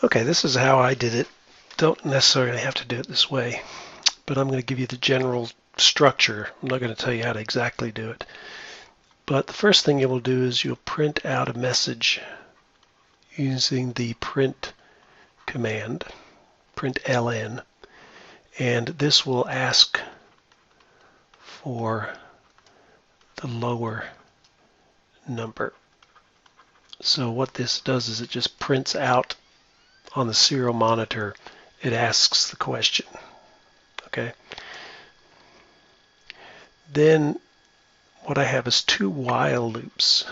Okay, this is how I did it. Don't necessarily have to do it this way, but I'm going to give you the general structure. I'm not going to tell you how to exactly do it. But the first thing you will do is you'll print out a message using the print command, print ln, and this will ask for the lower number. So what this does is it just prints out on the serial monitor. It asks the question. Okay. Then what I have is two while loops.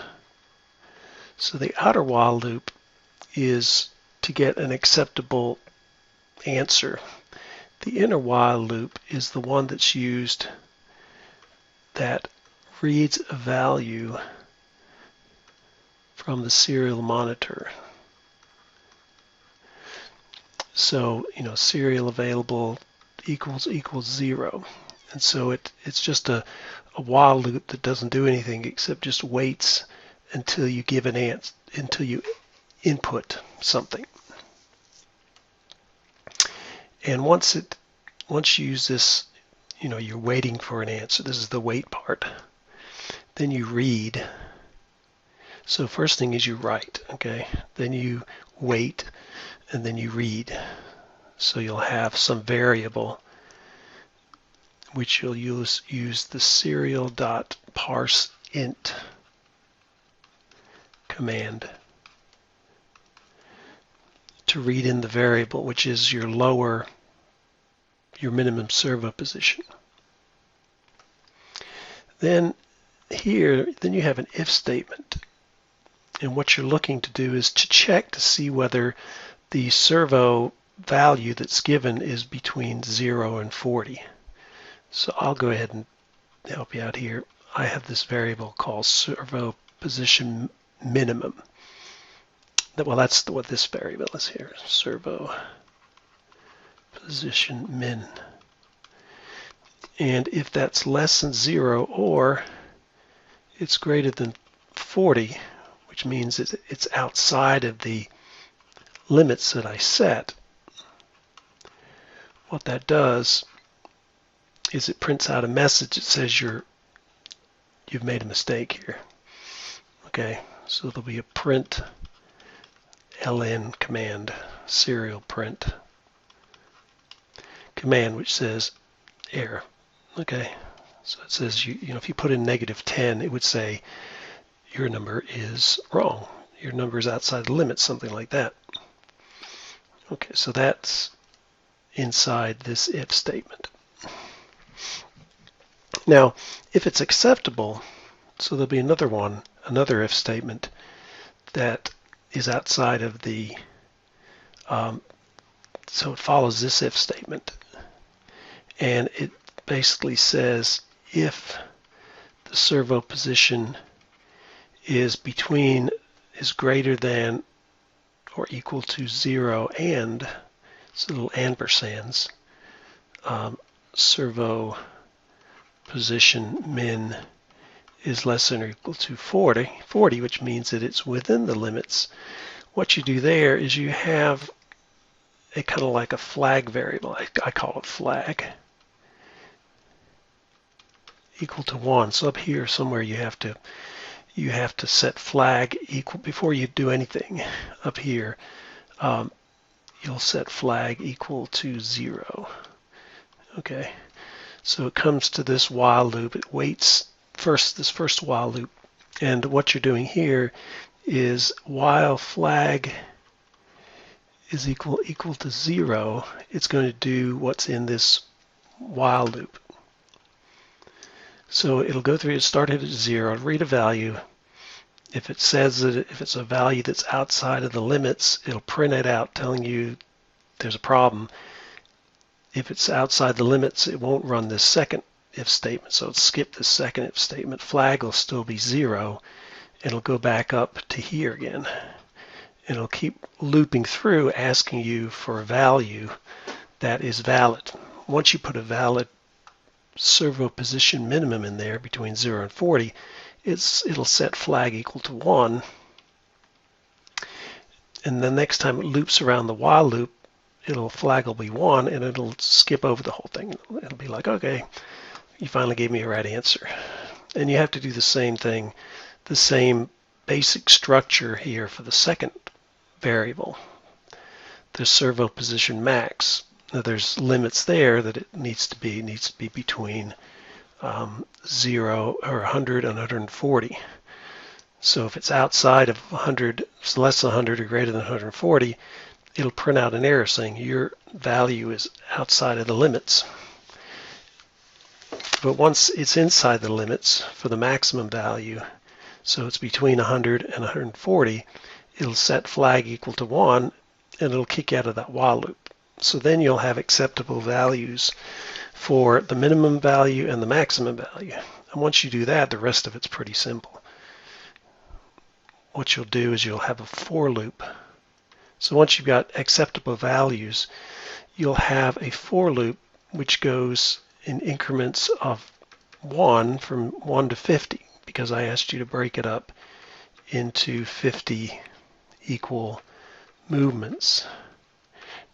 So the outer while loop is to get an acceptable answer. The inner while loop is the one that's used that reads a value from the serial monitor. So, serial available equals 0. And so it's just a while loop that doesn't do anything except just waits until you give an answer, until you input something. And once you use this, you're waiting for an answer. This is the wait part. Then you read. So first thing is you write, okay? Then you wait, and then you read. So you'll have some variable which you'll use the serial.parseInt command to read in the variable, which is your minimum servo position. Then you have an if statement. And what you're looking to do is to check to see whether the servo value that's given is between 0 and 40. So I'll go ahead and help you out here. I have this variable called servo position minimum. Well, that's what this variable is here, servo position min. And if that's less than 0 or it's greater than 40, which means it's outside of the limits that I set, what that does is it prints out a message that says you've made a mistake here. Okay, so there'll be a print ln command, serial print command, which says error. Okay, so it says if you put in -10, it would say your number is wrong. Your number is outside the limit, something like that. Okay, so that's inside this if statement. Now, if it's acceptable, so there'll be another if statement that is outside of the, so it follows this if statement. And it basically says if the servo position is greater than or equal to 0 and, so little ampersands, servo position min is less than or equal to 40, which means that it's within the limits. What you do there is you have a kind of like a flag variable. I call it flag equal to 1. So up here somewhere you have to set flag equal before you do anything. Up here you'll set flag equal to 0. Okay, so it comes to this while loop. It waits this first while loop, and what you're doing here is while flag is equal to 0, it's going to do what's in this while loop. So it'll go through, it started at 0, read a value. If it says that if it's a value that's outside of the limits, it'll print it out telling you there's a problem. If it's outside the limits, it won't run this second if statement, so it'll skip the second if statement. Flag will still be 0. It'll go back up to here again. And it'll keep looping through asking you for a value that is valid. Once you put a valid servo position minimum in there between 0 and 40, it'll set flag equal to 1, And the next time it loops around the while loop, flag will be 1, and it'll skip over the whole thing. It'll be like, okay, you finally gave me a right answer. And you have to do the same thing, the same basic structure here for the second variable, the servo position max. Now there's limits there that it needs to be between 0 or 100 and 140. So if it's outside of 100, it's less than 100 or greater than 140, it'll print out an error saying your value is outside of the limits. But once it's inside the limits for the maximum value, so it's between 100 and 140, it'll set flag equal to 1, and it'll kick out of that while loop. So then you'll have acceptable values for the minimum value and the maximum value. And once you do that, the rest of it's pretty simple. What you'll do is you'll have a for loop. So once you've got acceptable values, you'll have a for loop which goes in increments of 1 from 1 to 50, because I asked you to break it up into 50 equal movements.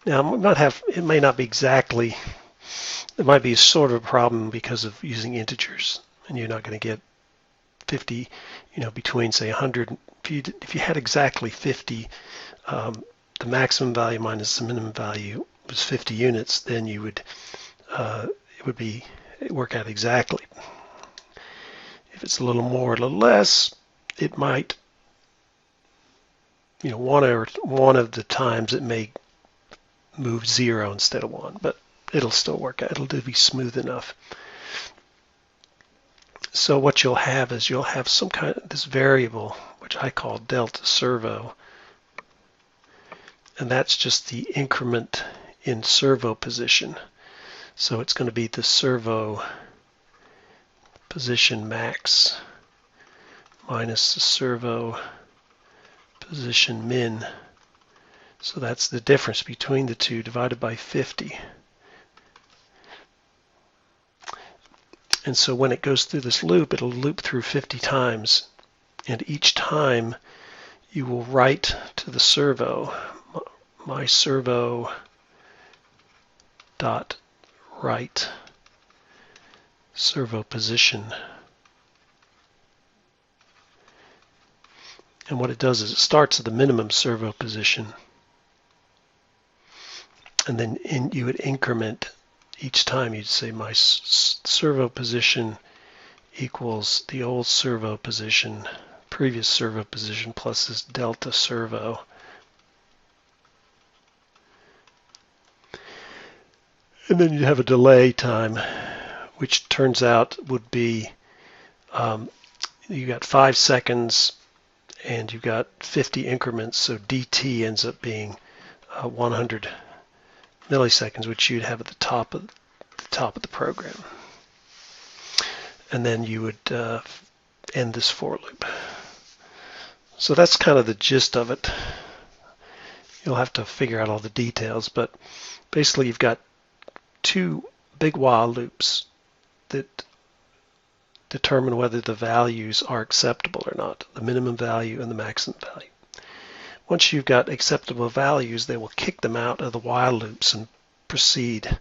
Now, it may not be exactly, it might be sort of a problem because of using integers, and you're not going to get 50, between say 100. If you had exactly 50, the maximum value minus the minimum value was 50 units, then you would it would work out exactly. If it's a little more, a little less, it might, one of the times it may move 0 instead of 1, but it'll still work out. It'll be smooth enough. So what you'll have is you'll have some kind of this variable, which I call delta servo, and that's just the increment in servo position. So it's going to be the servo position max minus the servo position min. So that's the difference between the two divided by 50. And so when it goes through this loop, it'll loop through 50 times. And each time you will write to the servo, my servo dot write servo position. And what it does is it starts at the minimum servo position, and then you would increment each time. You'd say my servo position equals the old servo position, previous servo position, plus this delta servo. And then you have a delay time, which turns out would be, you got 5 seconds and you got 50 increments, so dt ends up being 100 milliseconds, which you'd have at the top of the program. And then you would end this for loop. So that's kind of the gist of it. You'll have to figure out all the details, but basically you've got 2 big while loops that determine whether the values are acceptable or not, the minimum value and the maximum value. Once you've got acceptable values, they will kick them out of the while loops and proceed.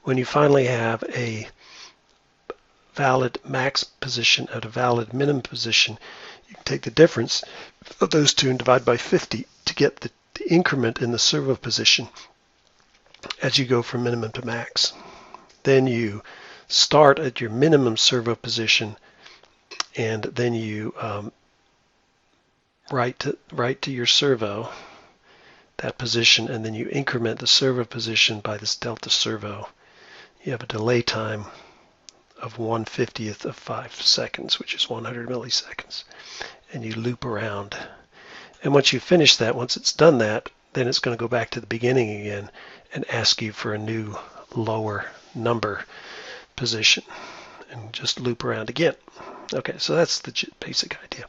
When you finally have a valid max position and a valid minimum position, you can take the difference of those two and divide by 50 to get the increment in the servo position as you go from minimum to max. Then you start at your minimum servo position, and then you write to your servo that position, and then you increment the servo position by this delta servo. You have a delay time of 1/50th of 5 seconds, which is 100 milliseconds, and you loop around. And once you finish that, once it's done that, then it's going to go back to the beginning again and ask you for a new lower number position and just loop around again. Okay, so that's the basic idea.